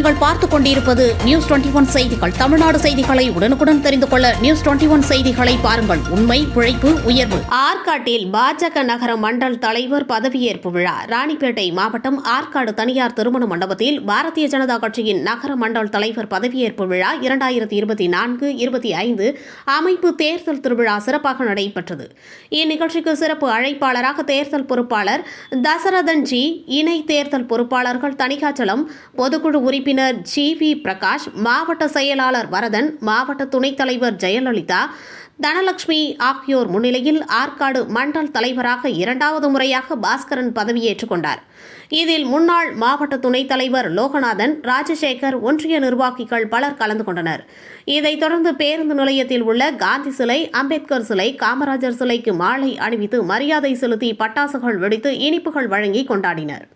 நீங்கள் பார்த்துக் கொண்டிருப்பது நியூஸ் 21 செய்திகள். தமிழ்நாடு செய்திகளை உடனுக்குடன் தெரிந்து கொள்ள நியூஸ் 21 செய்திகளை பாருங்கள். உண்மை, உழைப்பு, உயர்வு. ஆற்காட்டில் பாஜக நகர மண்டல் தலைவர் பதவியேற்பு விழா. ராணிப்பேட்டை மாவட்டம் ஆற்காடு தனியார் திருமண மண்டபத்தில் பாரதிய ஜனதா கட்சியின் நகர மண்டல் தலைவர் பதவியேற்பு விழா 2024-25 அமைப்பு தேர்தல் திருவிழா சிறப்பாக நடைபெற்றது. இந்நிகழ்ச்சிக்கு சிறப்பு அழைப்பாளராக தேர்தல் பொறுப்பாளர் தசரதன்ஜி, இணை தேர்தல் பொறுப்பாளர்கள் தணிகாச்சலம், பொதுக்குழு உறுப்பினர் ஜி.வி. பிரகாஷ், மாவட்ட செயலாளர் வரதன், மாவட்ட துணைத் தலைவர் ஜெயலலிதா, தனலட்சுமி ஆகியோர் முன்னிலையில் ஆற்காடு மண்டல் தலைவராக 2வது முறையாக பாஸ்கரன் பதவியேற்றுக் கொண்டார். இதில் முன்னாள் மாவட்ட துணைத் தலைவர் லோகநாதன், ராஜசேகர், ஒன்றிய நிர்வாகிகள் பலர் கலந்து கொண்டனர். இதைத் தொடர்ந்து பேருந்து நிலையத்தில் உள்ள காந்தி சிலை, அம்பேத்கர் சிலை, காமராஜர் சிலைக்கு மாலை அணிவித்து மரியாதை செலுத்தி பட்டாசுகள் வெடித்து இனிப்புகள் வழங்கி கொண்டாடினர்.